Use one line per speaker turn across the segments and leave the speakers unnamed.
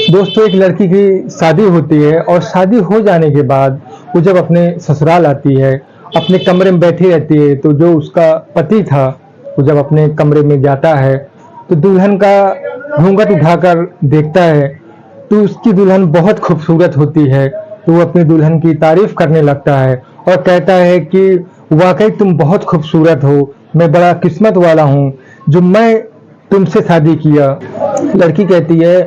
दोस्तों, एक लड़की की शादी होती है और शादी हो जाने के बाद वो जब अपने ससुराल आती है, अपने कमरे में बैठी रहती है, तो जो उसका पति था, वो जब अपने कमरे में जाता है, तो दुल्हन का घूंघट उठाकर देखता है, तो उसकी दुल्हन बहुत खूबसूरत होती है। तो वो अपनी दुल्हन की तारीफ करने लगता है और कहता है कि वाकई तुम बहुत खूबसूरत हो, मैं बड़ा किस्मत वाला हूँ जो मैं तुमसे शादी किया। लड़की कहती है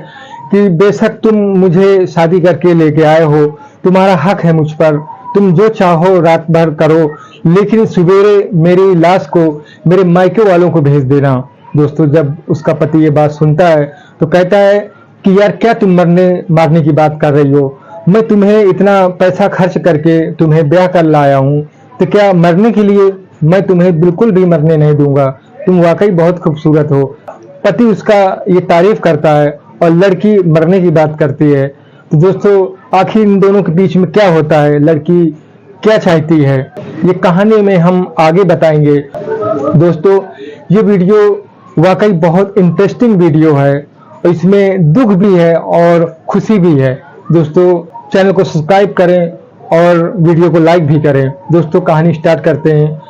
कि बेशक तुम मुझे शादी करके लेके आए हो, तुम्हारा हक है मुझ पर, तुम जो चाहो रात भर करो, लेकिन सवेरे मेरी लाश को मेरे मायके वालों को भेज देना। दोस्तों, जब उसका पति ये बात सुनता है तो कहता है कि यार, क्या तुम मरने मारने की बात कर रही हो? मैं तुम्हें इतना पैसा खर्च करके तुम्हें ब्याह कर लाया हूँ, तो क्या मरने के लिए? मैं तुम्हें बिल्कुल भी मरने नहीं दूंगा, तुम वाकई बहुत खूबसूरत हो। पति उसका ये तारीफ करता है और लड़की मरने की बात करती है। तो दोस्तों, आखिर इन दोनों के बीच में क्या होता है, लड़की क्या चाहती है, ये कहानी में हम आगे बताएंगे। दोस्तों, ये वीडियो वाकई बहुत इंटरेस्टिंग वीडियो है और इसमें दुख भी है और खुशी भी है। दोस्तों, चैनल को सब्सक्राइब करें और वीडियो को लाइक भी करें। दोस्तों, कहानी स्टार्ट करते हैं।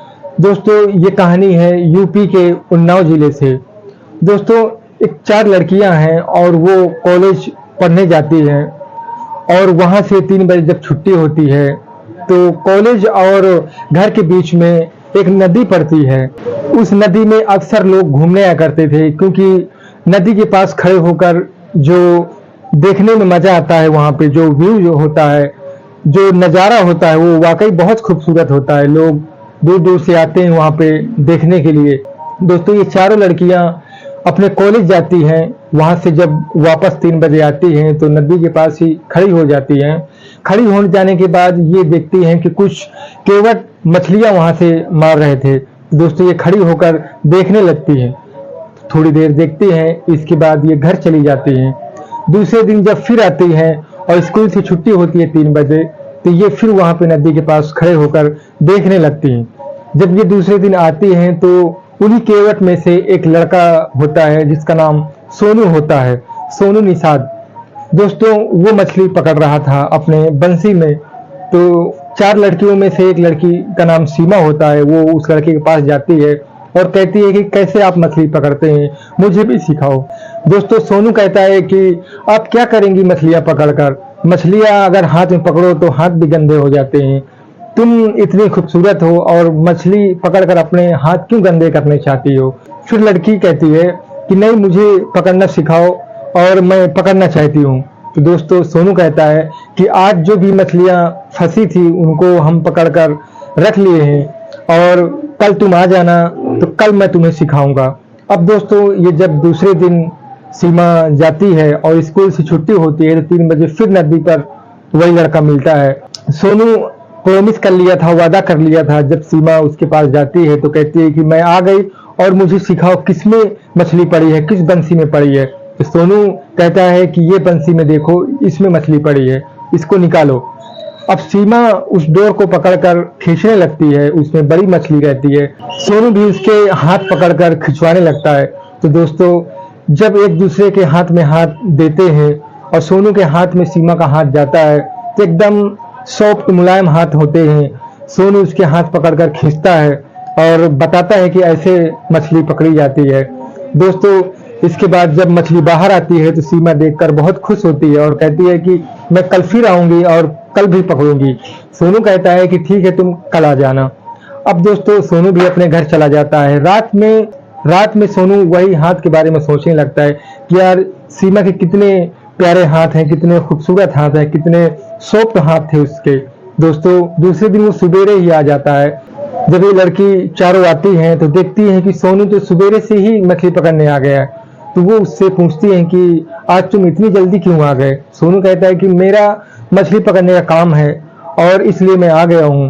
दोस्तों, ये कहानी है यूपी के उन्नाव जिले से। दोस्तों, एक 4 लड़कियां हैं और वो कॉलेज पढ़ने जाती हैं और वहां से 3 बजे जब छुट्टी होती है तो कॉलेज और घर के बीच में एक नदी पड़ती है। उस नदी में अक्सर लोग घूमने आया करते थे, क्योंकि नदी के पास खड़े होकर जो देखने में मजा आता है, वहां पे जो व्यू जो होता है, जो नज़ारा होता है, वो वाकई बहुत खूबसूरत होता है। लोग दूर दूर से आते हैं वहां पे देखने के लिए। दोस्तों, ये चारों लड़कियां अपने कॉलेज जाती हैं, वहां से जब वापस 3 बजे आती हैं तो नदी के पास ही खड़ी हो जाती हैं। खड़ी हो जाने के बाद ये देखती हैं कि कुछ केवट मछलियां वहां से मार रहे थे। दोस्तों, ये खड़ी होकर देखने लगती हैं, थोड़ी देर देखती हैं, इसके बाद ये घर चली जाती हैं। दूसरे दिन जब फिर आती हैं और स्कूल से छुट्टी होती है 3 बजे, तो ये फिर वहां पे नदी के पास खड़े होकर देखने लगती हैं। जब ये दूसरे दिन आती हैं तो उन्हीं केवट में से एक लड़का होता है जिसका नाम सोनू होता है, सोनू निषाद। दोस्तों, वो मछली पकड़ रहा था अपने बंसी में। तो 4 लड़कियों में से एक लड़की का नाम सीमा होता है, वो उस लड़के के पास जाती है और कहती है कि कैसे आप मछली पकड़ते हैं, मुझे भी सिखाओ। दोस्तों, सोनू कहता है कि आप क्या करेंगी मछलियां पकड़कर? मछलियां अगर हाथ में पकड़ो तो हाथ भी गंदे हो जाते हैं। तुम इतनी खूबसूरत हो और मछली पकड़कर अपने हाथ क्यों गंदे करने चाहती हो? फिर लड़की कहती है कि नहीं, मुझे पकड़ना सिखाओ और मैं पकड़ना चाहती हूँ। तो दोस्तों, सोनू कहता है कि आज जो भी मछलियां फंसी थी उनको हम पकड़कर रख लिए हैं और कल तुम आ जाना, तो कल मैं तुम्हें सिखाऊंगा। अब दोस्तों, ये जब दूसरे दिन सीमा जाती है और स्कूल से छुट्टी होती है तो 3 बजे फिर नदी पर वही लड़का मिलता है। सोनू प्रॉमिस कर लिया था, वादा कर लिया था। जब सीमा उसके पास जाती है तो कहती है कि मैं आ गई और मुझे सिखाओ किसमें मछली पड़ी है, किस बंसी में पड़ी है। तो सोनू कहता है कि ये बंसी में देखो, इसमें मछली पड़ी है, इसको निकालो। अब सीमा उस डोर को पकड़कर खींचने लगती है, उसमें बड़ी मछली रहती है। सोनू भी उसके हाथ पकड़कर खिंचवाने लगता है। तो दोस्तों, जब एक दूसरे के हाथ में हाथ देते हैं और सोनू के हाथ में सीमा का हाथ जाता है तो एकदम सॉफ्ट मुलायम हाथ होते हैं। सोनू उसके हाथ पकड़कर खींचता है और बताता है कि ऐसे मछली पकड़ी जाती है। दोस्तों, इसके बाद जब मछली बाहर आती है तो सीमा देखकर बहुत खुश होती है और कहती है कि मैं कल फिर आऊंगी और कल भी पकड़ूंगी। सोनू कहता है कि ठीक है, तुम कल आ जाना। अब दोस्तों, सोनू भी अपने घर चला जाता है। रात में सोनू वही हाथ के बारे में सोचने लगता है कि यार, सीमा के कितने प्यारे हाथ हैं, कितने खूबसूरत हाथ हैं, कितने सॉफ्ट हाथ थे उसके। दोस्तों, दूसरे दिन वो सवेरे ही आ जाता है। जब ये लड़की चारों आती हैं तो देखती है कि सोनू तो सवेरे से ही मछली पकड़ने आ गया है। तो वो उससे पूछती हैं कि आज तुम इतनी जल्दी क्यों आ गए? सोनू कहता है कि मेरा मछली पकड़ने का काम है और इसलिए मैं आ गया हूँ।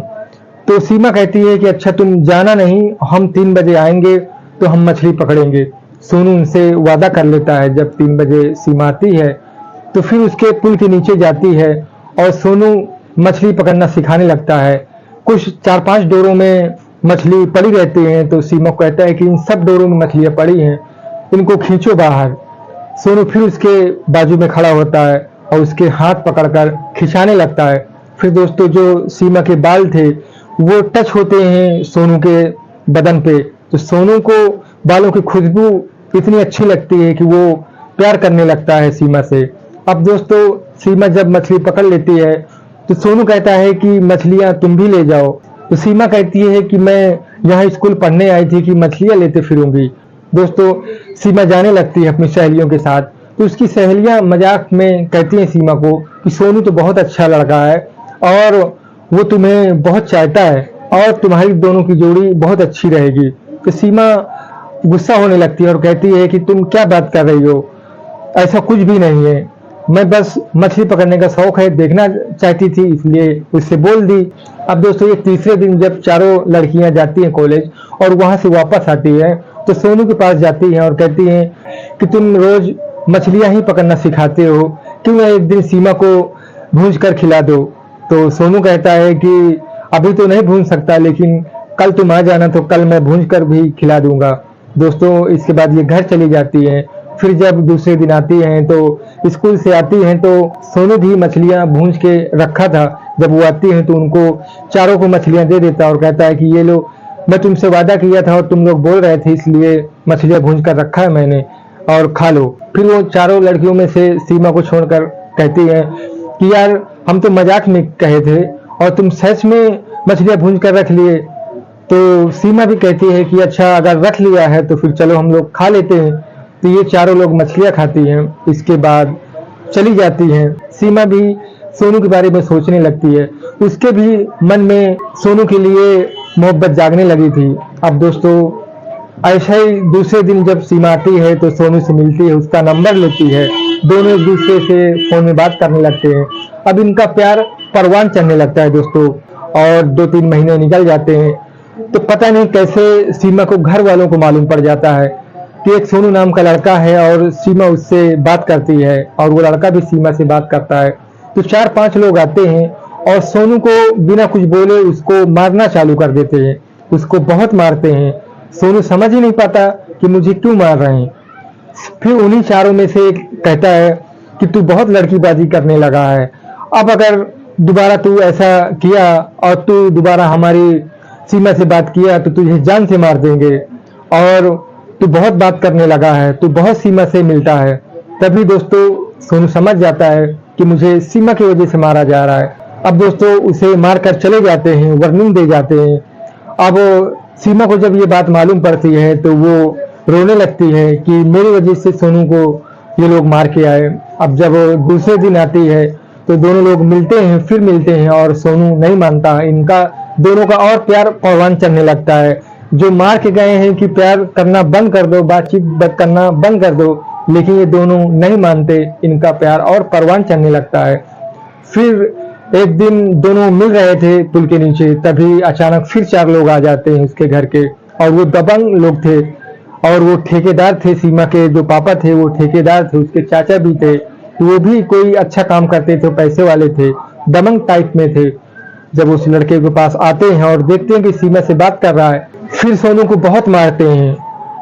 तो सीमा कहती है कि अच्छा, तुम जाना नहीं, हम 3 बजे आएंगे तो हम मछली पकड़ेंगे। सोनू उनसे वादा कर लेता है। जब 3 बजे सीमा आती है तो फिर उसके पुल के नीचे जाती है और सोनू मछली पकड़ना सिखाने लगता है। कुछ 4-5 डोरों में मछली पड़ी रहती हैं। तो सीमा कहता है कि इन सब डोरों में मछलियां पड़ी हैं, इनको खींचो बाहर। सोनू फिर उसके बाजू में खड़ा होता है और उसके हाथ पकड़कर खिंचाने लगता है। फिर दोस्तों जो सीमा के बाल थे वो टच होते हैं सोनू के बदन पे, तो सोनू को बालों की खुशबू इतनी अच्छी लगती है कि वो प्यार करने लगता है सीमा से। अब दोस्तों सीमा जब मछली पकड़ लेती है तो सोनू कहता है कि मछलियां तुम भी ले जाओ, तो सीमा कहती है कि मैं यहाँ स्कूल पढ़ने आई थी कि मछलियां लेते फिरूंगी। दोस्तों सीमा जाने लगती है अपनी सहेलियों के साथ, तो उसकी सहेलियां मजाक में कहती हैं सीमा को कि सोनू तो बहुत अच्छा लड़का है और वो तुम्हें बहुत चाहता है और तुम्हारी दोनों की जोड़ी बहुत अच्छी रहेगी। तो सीमा गुस्सा होने लगती है और कहती है कि तुम क्या बात कर रही हो, ऐसा कुछ भी नहीं है, मैं बस मछली पकड़ने का शौक है, देखना चाहती थी इसलिए उससे बोल दी। अब दोस्तों ये तीसरे दिन जब चारों लड़कियां जाती हैं कॉलेज और वहां से वापस आती है तो सोनू के पास जाती हैं और कहती हैं कि तुम रोज मछलियां ही पकड़ना सिखाते हो, क्यों ना एक दिन सीमा को भूंज कर खिला दो। तो सोनू कहता है कि अभी तो नहीं भूंज सकता, लेकिन कल तुम आ जाना तो कल मैं भूंज कर भी खिला दूंगा। दोस्तों इसके बाद ये घर चली जाती हैं। फिर जब दूसरे दिन आती हैं तो स्कूल से आती हैं तो सोनू भी मछलियां भूंज के रखा था, जब वो आती हैं तो उनको चारों को मछलियां दे देता और कहता है कि ये लो, मैं तुमसे वादा किया था और तुम लोग बोल रहे थे इसलिए मछलियां भूंज कर रखा है मैंने, और खा लो। फिर वो चारों लड़कियों में से सीमा को छोड़कर कहती है कि यार हम तो मजाक में कहे थे और तुम सच में मछलियां भूंज कर रख लिए। तो सीमा भी कहती है कि अच्छा अगर रख लिया है तो फिर चलो हम लोग खा लेते हैं। तो ये चारों लोग मछलियां खाती हैं, इसके बाद चली जाती हैं। सीमा भी सोनू के बारे में सोचने लगती है, उसके भी मन में सोनू के लिए मोहब्बत जागने लगी थी। अब दोस्तों ऐसा ही दूसरे दिन जब सीमा आती है तो सोनू से मिलती है, उसका नंबर लेती है, दोनों एक दूसरे से फोन में बात करने लगते हैं। अब इनका प्यार परवान चढ़ने लगता है दोस्तों, और 2-3 महीने निकल जाते हैं। तो पता नहीं कैसे सीमा को घर वालों को मालूम पड़ जाता है कि एक सोनू नाम का लड़का है और सीमा उससे बात करती है और वो लड़का भी सीमा से बात करता है। तो 4-5 लोग आते हैं और सोनू को बिना कुछ बोले उसको मारना चालू कर देते हैं, उसको बहुत मारते हैं। सोनू समझ ही नहीं पाता कि मुझे क्यों मार रहे हैं। फिर उन्हीं चारों में से एक कहता है कि तू बहुत लड़कीबाजी करने लगा है, अब अगर दोबारा तू ऐसा किया और तू दोबारा हमारी सीमा से बात किया तो तुझे जान से मार देंगे, और तू बहुत बात करने लगा है, तू बहुत सीमा से मिलता है। तभी दोस्तों सोनू समझ जाता है कि मुझे सीमा की वजह से मारा जा रहा है। अब दोस्तों उसे मारकर चले जाते हैं, वार्निंग दे जाते हैं। अब सीमा को जब ये बात मालूम पड़ती है तो वो रोने लगती है कि मेरी वजह से सोनू को ये लोग मार के आए। अब जब दूसरे दिन आती है तो दोनों लोग मिलते हैं, फिर मिलते हैं, और सोनू नहीं मानता, इनका दोनों का और प्यार परवान चढ़ने लगता है। जो मार के गए हैं कि प्यार करना बंद कर दो, बातचीत करना बंद कर दो, लेकिन ये दोनों नहीं मानते, इनका प्यार और परवान चढ़ने लगता है। फिर एक दिन दोनों मिल रहे थे पुल के नीचे, तभी अचानक फिर 4 लोग आ जाते हैं उसके घर के, और वो दबंग लोग थे और वो ठेकेदार थे। सीमा के जो पापा थे वो ठेकेदार थे, उसके चाचा भी थे, तो वो भी कोई अच्छा काम करते थे, पैसे वाले थे, दबंग टाइप में थे। जब उस लड़के के पास आते हैं और देखते हैं कि सीमा से बात कर रहा है, फिर सोनू को बहुत मारते हैं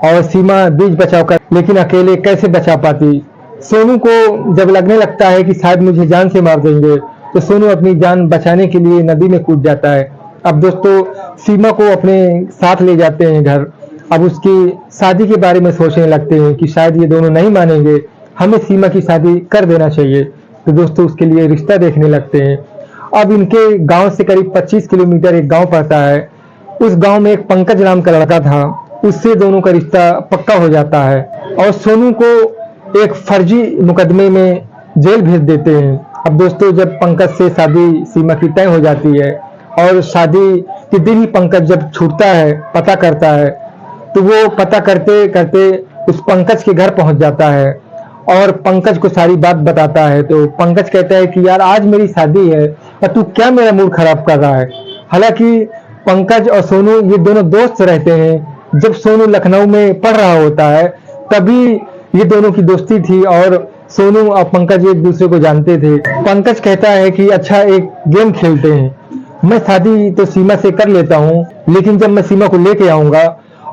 और सीमा बीच बचाव कर, लेकिन अकेले कैसे बचा पाती। सोनू को जब लगने लगता है कि शायद मुझे जान से मार देंगे तो सोनू अपनी जान बचाने के लिए नदी में कूद जाता है। अब दोस्तों सीमा को अपने साथ ले जाते हैं घर। अब उसकी शादी के बारे में सोचने लगते हैं कि शायद ये दोनों नहीं मानेंगे, हमें सीमा की शादी कर देना चाहिए। तो दोस्तों उसके लिए रिश्ता देखने लगते हैं। अब इनके गांव से करीब 25 किलोमीटर एक गांव पड़ता है। उस गांव में एक पंकज नाम का लड़का था, उससे दोनों का रिश्ता पक्का हो जाता है और सोनू को एक फर्जी मुकदमे में जेल भेज देते हैं। अब दोस्तों जब पंकज से शादी सीमा की तय हो जाती है और शादी के दिन ही पंकज जब छूटता है, पता करता है, तो वो पता करते करते उस पंकज के घर पहुंच जाता है और पंकज को सारी बात बताता है। तो पंकज कहता है कि यार आज मेरी शादी है और तू क्या मेरा मूड खराब कर रहा है। हालांकि पंकज और सोनू ये दोनों दोस्त रहते हैं। जब सोनू लखनऊ में पढ़ रहा होता है तभी ये दोनों की दोस्ती थी और सोनू और पंकज एक दूसरे को जानते थे। पंकज कहता है कि अच्छा एक गेम खेलते हैं, मैं शादी तो सीमा से कर लेता हूँ, लेकिन जब मैं सीमा को लेके आऊंगा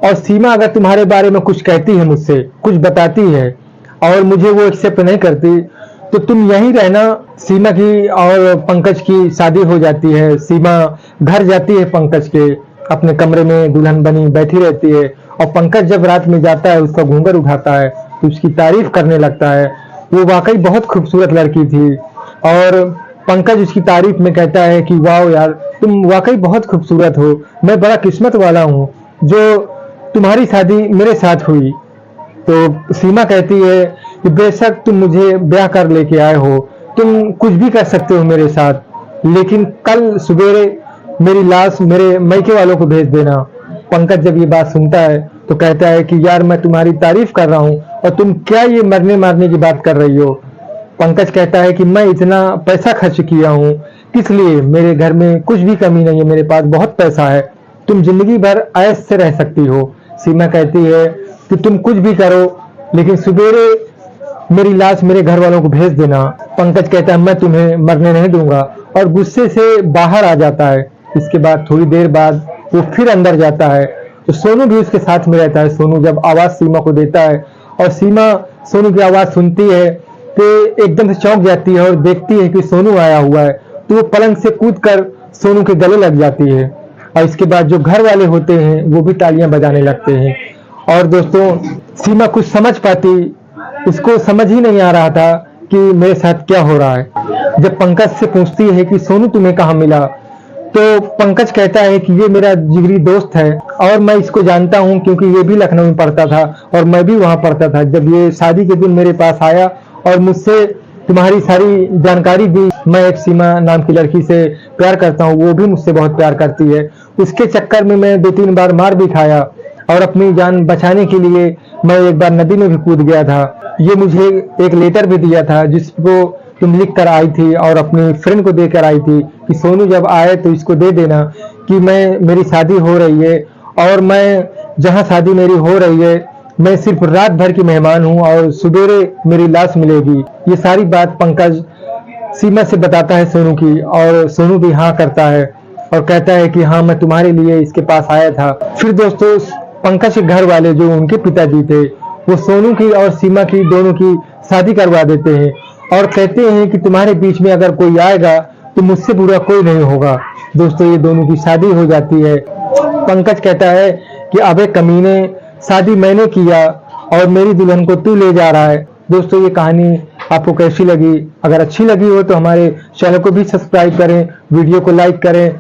और सीमा अगर तुम्हारे बारे में कुछ कहती है, मुझसे कुछ बताती है, और मुझे वो एक्सेप्ट नहीं करती, तो तुम यहीं रहना। सीमा की और पंकज की शादी हो जाती है। सीमा घर जाती है पंकज के, अपने कमरे में दुल्हन बनी बैठी रहती है, और पंकज जब रात में जाता है उसका घूंघट उठाता है तो उसकी तारीफ करने लगता है। वो वाकई बहुत खूबसूरत लड़की थी, और पंकज उसकी तारीफ में कहता है कि वाह यार, तुम वाकई बहुत खूबसूरत हो, मैं बड़ा किस्मत वाला हूँ जो तुम्हारी शादी मेरे साथ हुई। तो सीमा कहती है कि बेशक तुम मुझे ब्याह कर लेके आए हो, तुम कुछ भी कर सकते हो मेरे साथ, लेकिन कल सवेरे मेरी लाश मेरे मैके वालों को भेज देना। पंकज जब ये बात सुनता है तो कहता है कि यार मैं तुम्हारी तारीफ कर रहा हूँ और तुम क्या ये मरने मारने की बात कर रही हो। पंकज कहता है कि मैं इतना पैसा खर्च किया हूँ, किस लिए? मेरे घर में कुछ भी कमी नहीं है, मेरे पास बहुत पैसा है, तुम जिंदगी भर ऐश से रह सकती हो। सीमा कहती है कि तुम कुछ भी करो, लेकिन सवेरे मेरी लाश मेरे घर वालों को भेज देना। पंकज कहता है मैं तुम्हें मरने नहीं दूंगा, और गुस्से से बाहर आ जाता है। इसके बाद थोड़ी देर बाद वो फिर अंदर जाता है, तो सोनू भी उसके साथ में रहता है। सोनू जब आवाज सीमा को देता है और सीमा सोनू की आवाज सुनती है तो एकदम से चौंक जाती है और देखती है कि सोनू आया हुआ है, तो वो पलंग से कूदकर सोनू के गले लग जाती है। और इसके बाद जो घर वाले होते हैं वो भी तालियां बजाने लगते हैं। और दोस्तों, सीमा कुछ समझ पाती, उसको समझ ही नहीं आ रहा था कि मेरे साथ क्या हो रहा है। जब पंकज से पूछती है कि सोनू तुम्हें कहाँ मिला, तो पंकज कहता है कि ये मेरा जिगरी दोस्त है और मैं इसको जानता हूँ क्योंकि ये भी लखनऊ में पढ़ता था और मैं भी वहाँ पढ़ता था। जब ये शादी के दिन मेरे पास आया और मुझसे तुम्हारी सारी जानकारी दी, मैं एक सीमा नाम की लड़की से प्यार करता हूँ, वो भी मुझसे बहुत प्यार करती है। उसके चक्कर में मैं 2-3 बार मार भी खाया और अपनी जान बचाने के लिए मैं एक बार नदी में भी कूद गया था। ये मुझे एक लेटर भी दिया था जिसको तुम लिख कर आई थी और अपनी फ्रेंड को देकर आई थी कि सोनू जब आए तो इसको दे देना कि मेरी शादी हो रही है और मैं जहाँ शादी मेरी हो रही है मैं सिर्फ रात भर की मेहमान हूँ और सवेरे मेरी लाश मिलेगी। ये सारी बात पंकज सीमा से बताता है सोनू की, और सोनू भी हाँ करता है और कहता है कि हाँ मैं तुम्हारे लिए इसके पास आया था। फिर दोस्तों, पंकज के घर वाले जो उनके पिताजी थे वो सोनू की और सीमा की दोनों की शादी करवा देते हैं और कहते हैं कि तुम्हारे बीच में अगर कोई आएगा तो मुझसे बुरा कोई नहीं होगा। दोस्तों, ये दोनों की शादी हो जाती है। पंकज कहता है कि अबे कमीने, शादी मैंने किया और मेरी दुल्हन को तू ले जा रहा है। दोस्तों, ये कहानी आपको कैसी लगी? अगर अच्छी लगी हो तो हमारे चैनल को भी सब्सक्राइब करें, वीडियो को लाइक करें